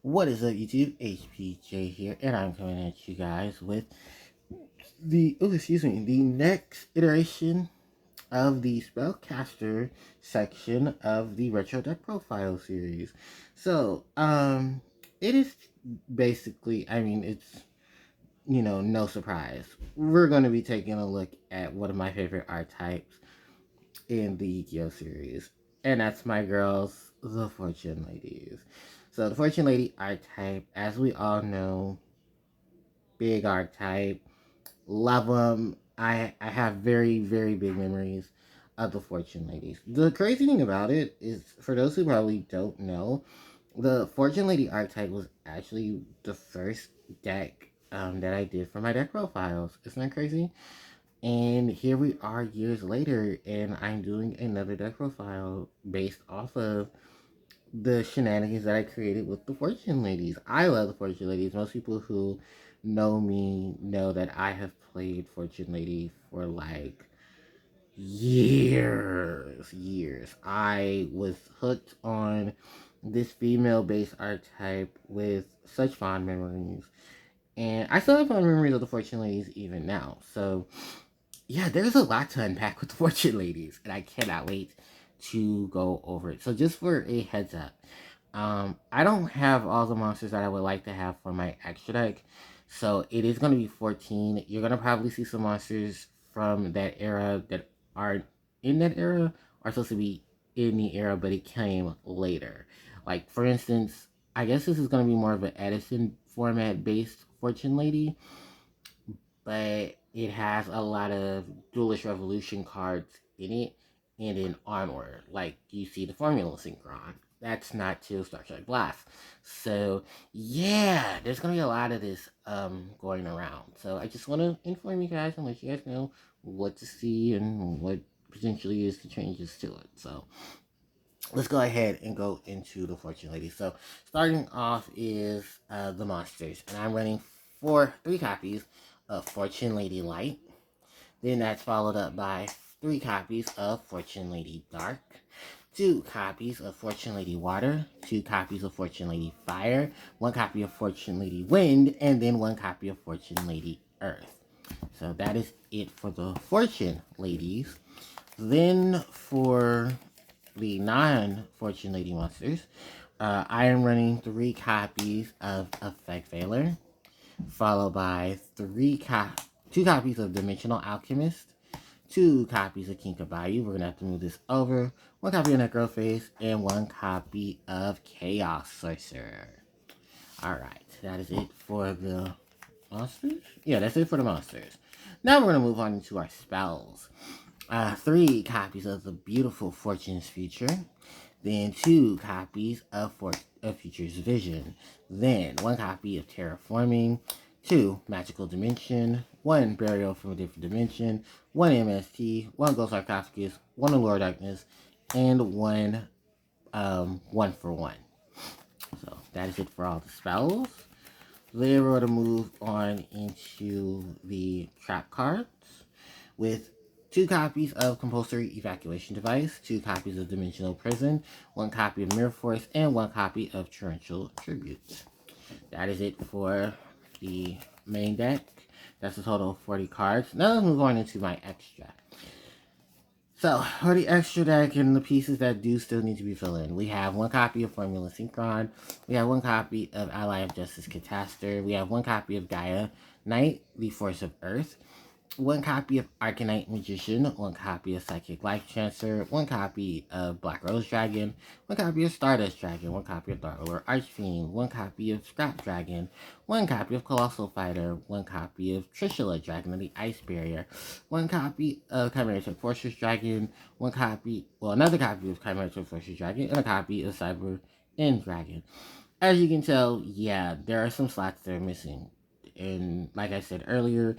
What is up, YouTube? HPJ here, and I'm coming at you guys with the next iteration of the Spellcaster section of the Retro Deck Profile series. So, it is basically, it's, no surprise. We're going to be taking a look at one of my favorite archetypes in the Yu-Gi-Oh series, and that's my girls, the Fortune Ladies. So the Fortune Lady archetype, as we all know, big archetype, love them. I have very, very big memories of the Fortune Ladies. The crazy thing about it is, for those who probably don't know, the Fortune Lady archetype was actually the first deck that I did for my deck profiles. Isn't that crazy? And here we are years later, and I'm doing another deck profile based off of the shenanigans that I created with the Fortune Ladies. I love the Fortune Ladies. Most people who know me know that I have played Fortune Lady for like years. I was hooked on this female-based archetype with such fond memories. And I still have fond memories of the Fortune Ladies even now. So yeah, there's a lot to unpack with the Fortune Ladies, and I cannot wait to go over it. So just for a heads up, I don't have all the monsters that I would like to have for my extra deck, so it is going to be 14. You're going to probably see some monsters from that era that are in that era are supposed to be in the era, but it came later. Like, for instance, I guess this is going to be more of an Edison format based Fortune Lady, but it has a lot of Duelist Revolution cards in it and in armor. Like you see the Formula Synchron. That's not till Star Trek Blast. So yeah, there's gonna be a lot of this going around. So I just wanna inform you guys and let you guys know what to see and what potentially is the changes to it. So let's go ahead and go into the Fortune Lady. So starting off is the monsters, and I'm running three copies of Fortune Lady Light. Then that's followed up by 3 copies of Fortune Lady Dark, 2 copies of Fortune Lady Water, 2 copies of Fortune Lady Fire, 1 copy of Fortune Lady Wind, and then 1 copy of Fortune Lady Earth. So that is it for the Fortune Ladies. Then for the non-Fortune Lady monsters, I am running 3 copies of Effect Veiler, followed by 2 copies of Dimensional Alchemist, 2 copies of Kinkabayu. We're going to have to move this over. 1 copy of Necroface, and 1 copy of Chaos Sorcerer. Alright, that is it for the monsters? Yeah, that's it for the monsters. Now we're going to move on into our spells. 3 copies of the beautiful Fortune's Future, then 2 copies of Future's Vision, then 1 copy of Terraforming, 2 Magical Dimension, 1 Burial from a Different Dimension, 1 MST, 1 Ghost Sarcophagus, 1 Allure Darkness, and 1 1 for 1. So that is it for all the spells. Then we're going to move on into the trap cards with 2 copies of Compulsory Evacuation Device, 2 copies of Dimensional Prison, 1 copy of Mirror Force, and 1 copy of Torrential Tribute. That is it for the main deck. That's a total of 40 cards. Now let's move on into my extra. So, for the extra deck and the pieces that do still need to be filled in, we have 1 copy of Formula Synchron, we have 1 copy of Ally of Justice Catastor, we have 1 copy of Gaia Knight, the Force of Earth, 1 copy of Arcanite Magician, 1 copy of Psychic Life Chancer, 1 copy of Black Rose Dragon, 1 copy of Stardust Dragon, 1 copy of Dark Lord Archfiend, 1 copy of Scrap Dragon, 1 copy of Colossal Fighter, 1 copy of Trishula Dragon of the Ice Barrier, 1 copy of Chimeritic Fortress Dragon, another copy of Chimeritic Fortress Dragon, and a copy of Cyber End Dragon. As you can tell, yeah, there are some slots that are missing. And like I said earlier,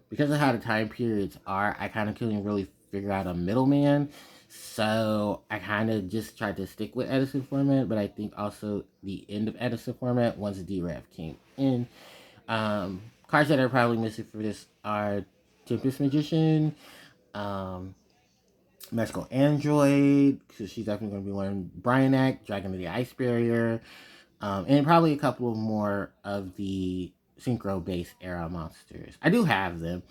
because of how the time periods are, I kind of couldn't really figure out a middleman. So I kind of just tried to stick with Edison format, but I think also the end of Edison format once D-Rev came in. Cards that are probably missing for this are Tempest Magician, Magical Android, because she's definitely going to be one, Bryanak, Dragon of the Ice Barrier, And probably a couple of more of the synchro based era monsters. I do have them,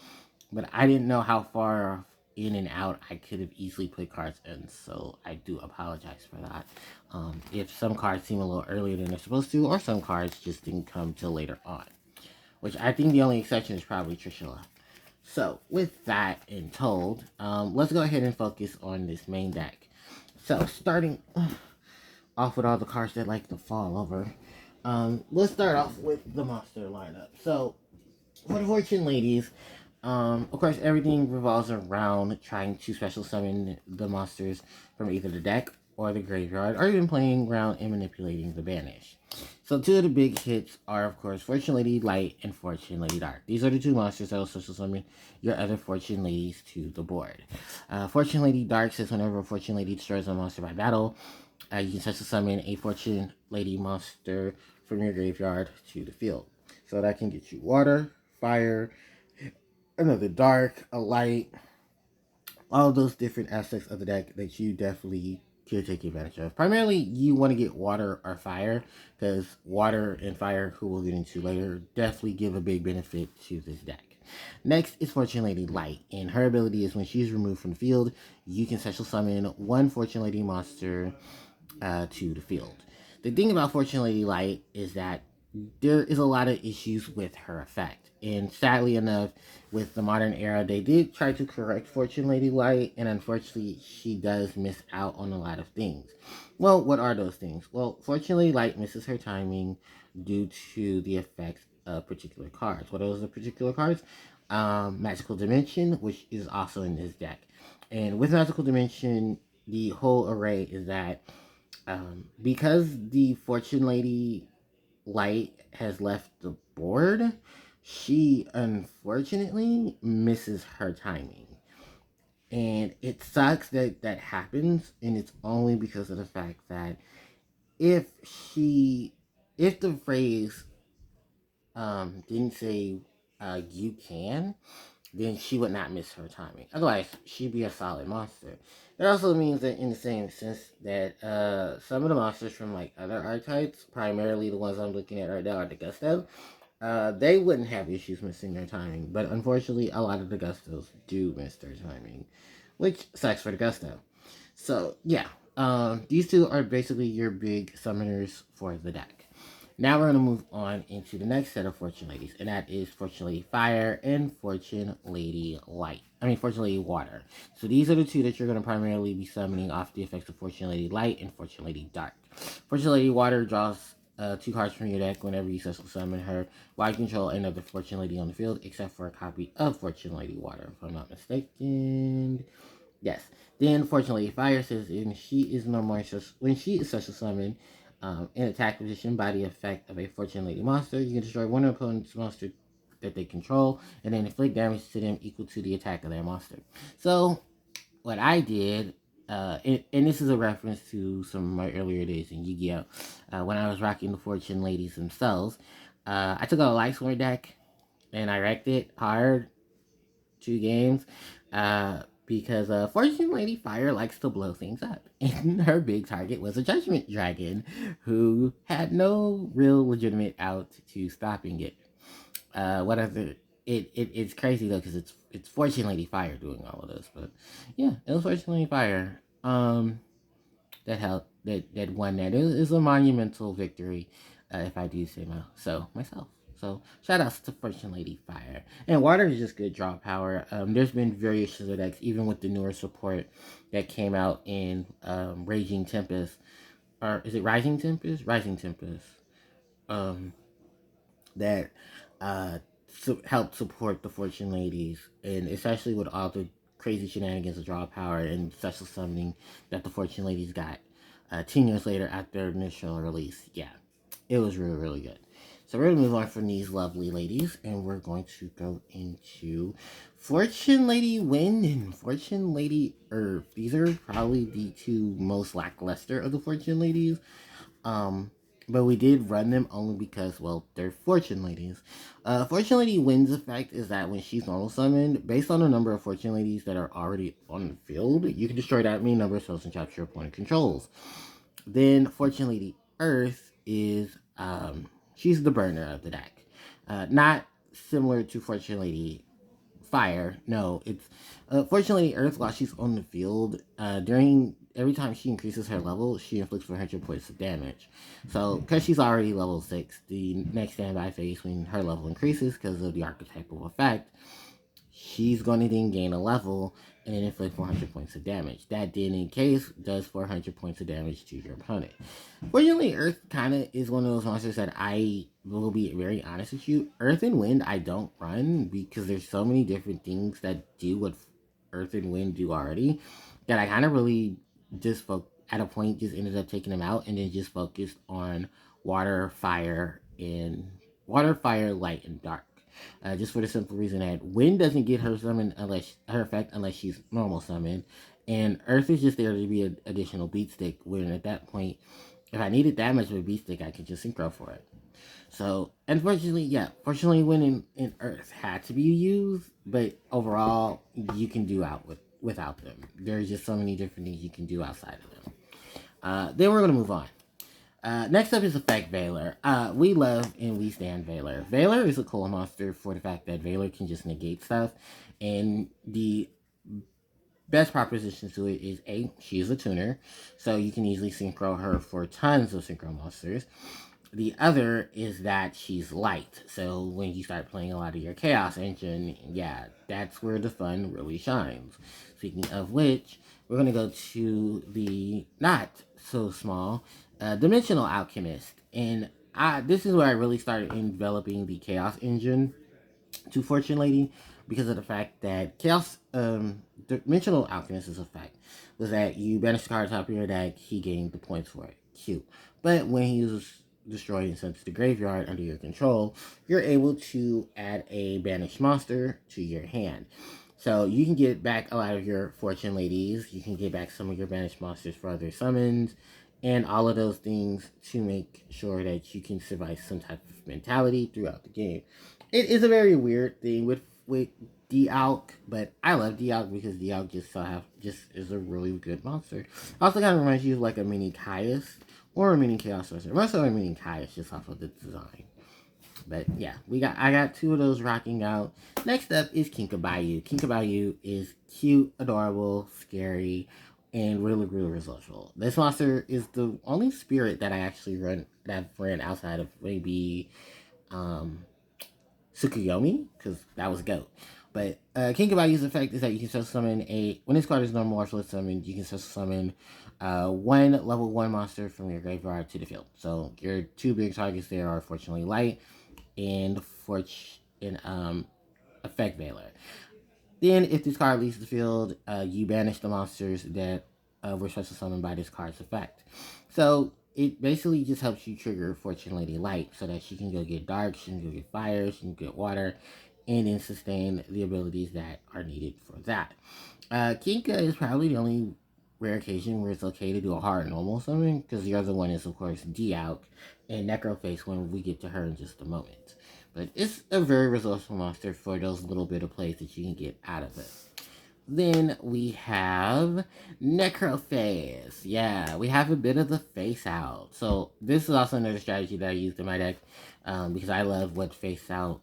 but I didn't know how far in and out I could have easily put cards in, so I do apologize for that. If some cards seem a little earlier than they're supposed to, or some cards just didn't come till later on, which I think the only exception is probably Trishula. So, with that in told, let's go ahead and focus on this main deck. So, starting off with all the cards that like to fall over, let's start off with the monster lineup. So, for the Fortune Ladies, of course, everything revolves around trying to special summon the monsters from either the deck or the graveyard, or even playing around and manipulating the banish. So two of the big hits are, of course, Fortune Lady Light and Fortune Lady Dark. These are the two monsters that will special summon your other Fortune Ladies to the board. Fortune Lady Dark says whenever a Fortune Lady destroys a monster by battle, you can special summon a Fortune Lady monster from your graveyard to the field. So that can get you water, fire, another dark, a light, all those different aspects of the deck that you definitely could take advantage of. Primarily, you want to get water or fire, because water and fire, who we'll get into later, definitely give a big benefit to this deck. Next is Fortune Lady Light, and her ability is when she's removed from the field, you can special summon one Fortune Lady monster to the field. The thing about Fortune Lady Light is that there is a lot of issues with her effect. And sadly enough, with the modern era, they did try to correct Fortune Lady Light, and unfortunately, she does miss out on a lot of things. Well, what are those things? Well, Fortune Lady Light misses her timing due to the effects of particular cards. What are those particular cards? Magical Dimension, which is also in this deck. And with Magical Dimension, the whole array is that because the Fortune Lady Light has left the board, she unfortunately misses her timing. And it sucks that that happens, and it's only because of the fact that if she, if the phrase didn't say you can, then she would not miss her timing. Otherwise, she'd be a solid monster. It also means that in the same sense that some of the monsters from like other archetypes, primarily the ones I'm looking at right now are the Gusto, they wouldn't have issues missing their timing. But unfortunately, a lot of the Gustos do miss their timing, which sucks for the Gusto. So yeah, these two are basically your big summoners for the deck. Now we're going to move on into the next set of Fortune Ladies, and that is Fortune Lady Fire and Fortune Lady Light. Fortune Lady Water. So these are the two that you're going to primarily be summoning off the effects of Fortune Lady Light and Fortune Lady Dark. Fortune Lady Water draws two cards from your deck whenever you special summon her, while you control another Fortune Lady on the field, except for a copy of Fortune Lady Water, if I'm not mistaken. Yes. Then, fortunately, Fire says, and she is no more when she is special summoned in attack position by the effect of a Fortune Lady monster, you can destroy one opponent's monster that they control, and then inflict damage to them equal to the attack of their monster. So, what I did, and this is a reference to some of my earlier days in Yu-Gi-Oh! When I was rocking the Fortune Ladies themselves, I took out a Light Sword deck, and I wrecked it hard, 2 games, because Fortune Lady Fire likes to blow things up. And her big target was a Judgment Dragon, who had no real legitimate out to stopping it. It's crazy though, because it's Fortune Lady Fire doing all of this, but yeah, it was Fortune Lady Fire that helped, that won that. It was a monumental victory, if I do say myself. So shout outs to Fortune Lady Fire. And water is just good draw power. There's been variations of decks, even with the newer support that came out in Raging Tempest. Or is it Rising Tempest? Rising Tempest. That helped support the Fortune Ladies. And especially with all the crazy shenanigans of draw power and special summoning that the Fortune Ladies got 10 years later after their initial release. Yeah, it was really, really good. So we're going to move on from these lovely ladies, and we're going to go into Fortune Lady Wind and Fortune Lady Earth. These are probably the two most lackluster of the Fortune Ladies. But we did run them only because, well, they're Fortune Ladies. Fortune Lady Wind's effect is that when she's normal summoned, based on the number of Fortune Ladies that are already on the field, you can destroy that many number of spells and traps your opponent controls. Then Fortune Lady Earth is She's the burner of the deck. Not similar to Fortune Lady Fire. No, it's fortunately Earth while she's on the field. During every time she increases her level, she inflicts 100 points of damage. So, because she's already level 6, the next standby phase when her level increases because of the archetypal effect, she's going to then gain a level and then inflict 400 points of damage. That then, in case, does 400 points of damage to your opponent. Fortunately, Earth kind of is one of those monsters that I will be very honest with you. Earth and Wind, I don't run because there's so many different things that do what Earth and Wind do already that I kind of really just at a point just ended up taking them out and then just focused on water, fire, light, and dark. Just for the simple reason that Wind doesn't get her summon unless her effect unless she's normal summoned, and Earth is just there to be an additional beat stick. When at that point, if I needed that much of a beat stick, I could just synchro for it. So, unfortunately, fortunately, Wind and Earth had to be used, but overall, you can do without them. There's just so many different things you can do outside of them. Then we're gonna move on. Next up is Effect Valor. We love and we stand Valor. Valor is a cool monster for the fact that Valor can just negate stuff. And the best proposition to it is she is a tuner. So you can easily synchro her for tons of synchro monsters. The other is that she's light. So when you start playing a lot of your Chaos Engine, that's where the fun really shines. Speaking of which, we're going to go to the not so small Dimensional Alchemist. And this is where I really started developing the Chaos Engine to Fortune Lady because of the fact that Dimensional Alchemist's effect was that you banish the card top of your deck, he gained the points for it. Cute. But when he was destroyed and sent to the graveyard under your control, you're able to add a banished monster to your hand. So you can get back a lot of your Fortune Ladies, you can get back some of your banished monsters for other summons, and all of those things to make sure that you can survive some type of mentality throughout the game. It is a very weird thing with D-Alk, but I love D-Alk because D-Alk just is a really good monster. Also kind of reminds you of like a mini Caius or a mini Chaos Sorcerer. Most of a mini Caius just off of the design. But yeah, I got two of those rocking out. Next up is Kinkabayu. Kinkabayu is cute, adorable, scary, and really, really resourceful. This monster is the only spirit that I actually ran outside of maybe Tsukuyomi, because that was GOAT. But Kinkabayu's effect is that you can special summon when this card is normal or split summoned, you can special summon one level 1 monster from your graveyard to the field. So your two big targets there are Fortunately Light and Effect Valor. Then, if this card leaves the field, you banish the monsters that were special summoned by this card's effect. So, it basically just helps you trigger Fortune Lady Light so that she can go get dark, she can go get fire, she can get water, and then sustain the abilities that are needed for that. Kinka is probably the only rare occasion where it's okay to do a hard normal summon, because the other one is, of course, D-Alk and Necroface when we get to her in just a moment. But it's a very resourceful monster for those little bit of plays that you can get out of it. Then we have Necroface. Yeah, we have a bit of the face out. So this is also another strategy that I used in my deck because I love what the face out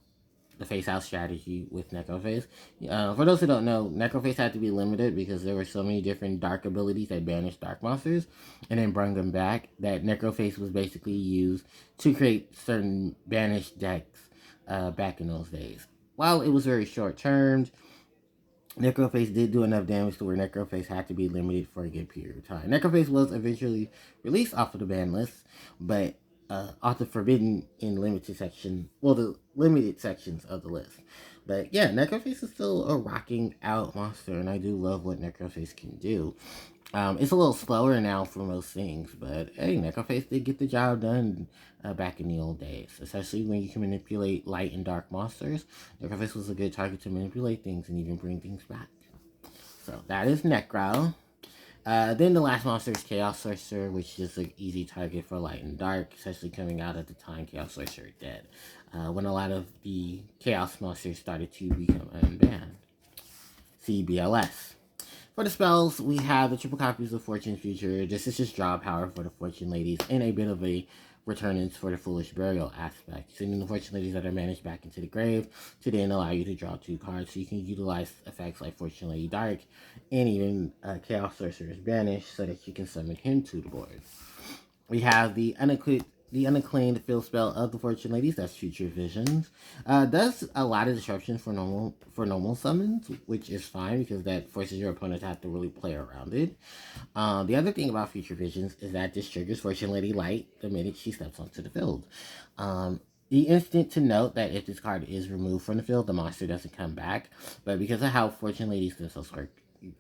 strategy with Necroface. For those who don't know, Necroface had to be limited because there were so many different dark abilities that banished dark monsters and then bring them back, that Necroface was basically used to create certain banished decks back in those days. While it was very short-termed, Necroface did do enough damage to where Necroface had to be limited for a good period of time. Necroface was eventually released off of the ban list, but off the forbidden in limited section, the limited sections of the list. But yeah, Necroface is still a rocking out monster, and I do love what Necroface can do. It's a little slower now for most things, but hey, Necroface did get the job done back in the old days, especially when you can manipulate light and dark monsters. Necroface was a good target to manipulate things and even bring things back. So that is Necro. Then the last monster is Chaos Sorcerer, which is an easy target for light and dark, especially coming out at the time Chaos Sorcerer dead, when a lot of the Chaos monsters started to become unbanned. CBLS. For the spells, we have the triple copies of Fortune's Future. This is just draw power for the Fortune Ladies and a bit of a returnings for the Foolish Burial aspect. Sending the Fortune Ladies that are managed back into the grave to then allow you to draw 2 cards, so you can utilize effects like Fortune Lady Dark and even Chaos Sorcerer's Banish so that you can summon him to the board. We have the unacclaimed field spell of the Fortune Ladies. That's Future Visions. Does a lot of disruption for normal summons, which is fine because that forces your opponent to have to really play around it. The other thing about Future Visions is that this triggers Fortune Lady Light the minute she steps onto the field. The instant to note that if this card is removed from the field, the monster doesn't come back. But because of how Fortune Ladies themselves work,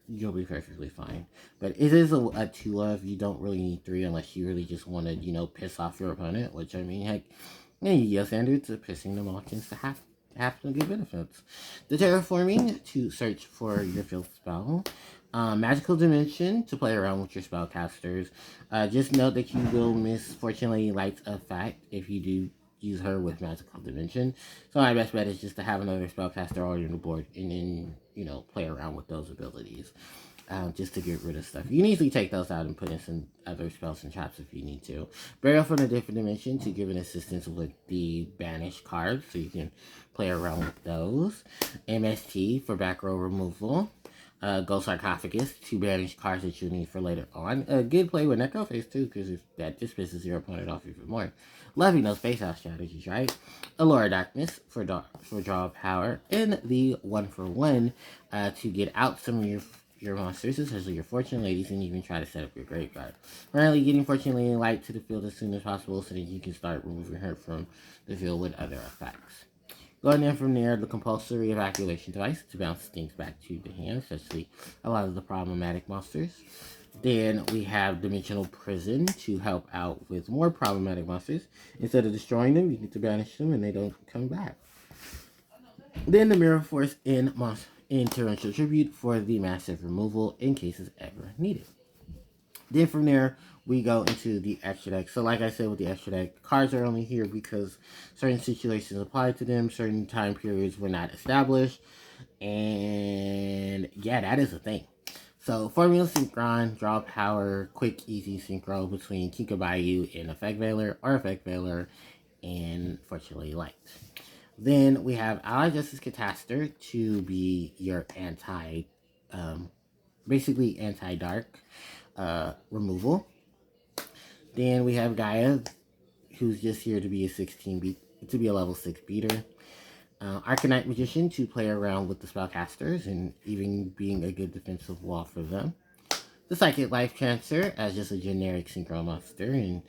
you'll be perfectly fine. But it is a 2 of. You don't really need 3 unless you really just want to, piss off your opponent. Which, I mean, heck, Yu-Gi-Oh! Standards, pissing them off tends to have some good benefits. The Terraforming, to search for your field spell. Magical Dimension, to play around with your spellcasters. Just note that you will miss Fortune Lady Light's effect if you do use her with Magical Dimension. So my best bet is just to have another spellcaster already on the board and then, play around with those abilities. Just to get rid of stuff. You can easily take those out and put in some other spells and traps if you need to. Burial from a Different Dimension to give an assistance with the banished cards, so you can play around with those. MST for back row removal. Ghost Sarcophagus to banish cards that you need for later on. A good play with Necroface too, because that just pisses your opponent off even more. Loving those face out strategies, right? Allure Darkness for draw power, and the 1-for-1 to get out some of your monsters, especially your Fortune Ladies, and even try to set up your graveyard. Finally, getting Fortune Lady Light to the field as soon as possible so that you can start removing her from the field with other effects. Going in from there, the compulsory evacuation device to bounce things back to the hand, especially a lot of the problematic monsters. Then we have Dimensional Prison to help out with more problematic monsters. Instead of destroying them, you get to banish them and they don't come back. Then the Mirror Force in Torrential Tribute for the massive removal in cases ever needed. Then from there, we go into the extra deck. So like I said with the extra deck, cards are only here because certain situations apply to them, certain time periods were not established, and yeah, that is a thing. So Formula Synchron, draw power, quick, easy synchro between Kikabayu and Effect Veiler, or Effect Veiler and Fortunately Light. Then we have Ally Justice Catastor to be your basically anti-dark removal. Then we have Gaia, who's just here to be a level 6 beater. Arcanite Magician to play around with the spellcasters and even being a good defensive wall for them. The Psychic Life Cancer as just a generic synchro monster and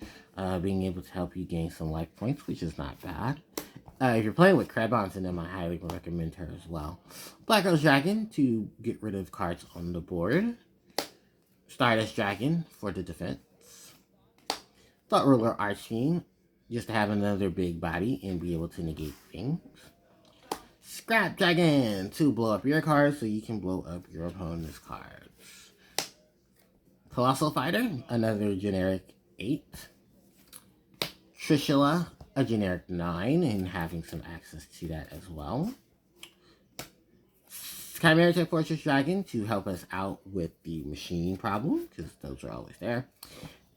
being able to help you gain some life points, which is not bad. If you're playing with Krebons in them, I highly recommend her as well. Black Rose Dragon to get rid of cards on the board. Stardust Dragon for the defense. Thought Ruler Archfiend, just to have another big body and be able to negate things. Scrap Dragon to blow up your cards so you can blow up your opponent's cards. Colossal Fighter, another generic 8. Trishula, a generic 9, and having some access to that as well. Chimera Tech Fortress Dragon to help us out with the machine problem, because those are always there.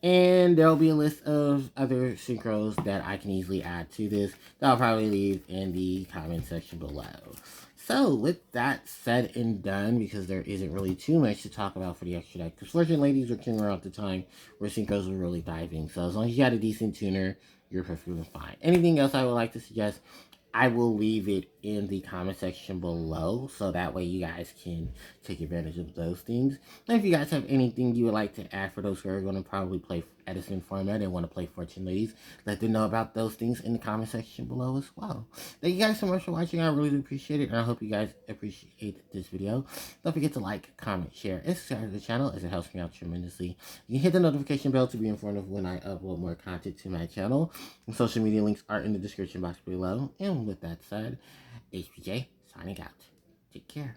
And there will be a list of other synchros that I can easily add to this that I'll probably leave in the comment section below. So, with that said and done, because there isn't really too much to talk about for the extra deck, because Fortune Ladies were came around at the time where synchros were really diving. So, as long as you got a decent tuner, you're perfectly fine. Anything else I would like to suggest, I will leave it in the comment section below, so that way you guys can take advantage of those things. And if you guys have anything you would like to add for those who are going to probably play Edison format and want to play Fortune Ladies, let them know about those things in the comment section below as well. Thank you guys so much for watching. I really do appreciate it, and I hope you guys appreciate this video. Don't forget to like, comment, share, and subscribe to the channel, as it helps me out tremendously. You can hit the notification bell to be informed of when I upload more content to my channel. And social media links are in the description box below. And with that said, HPJ signing out. Take care.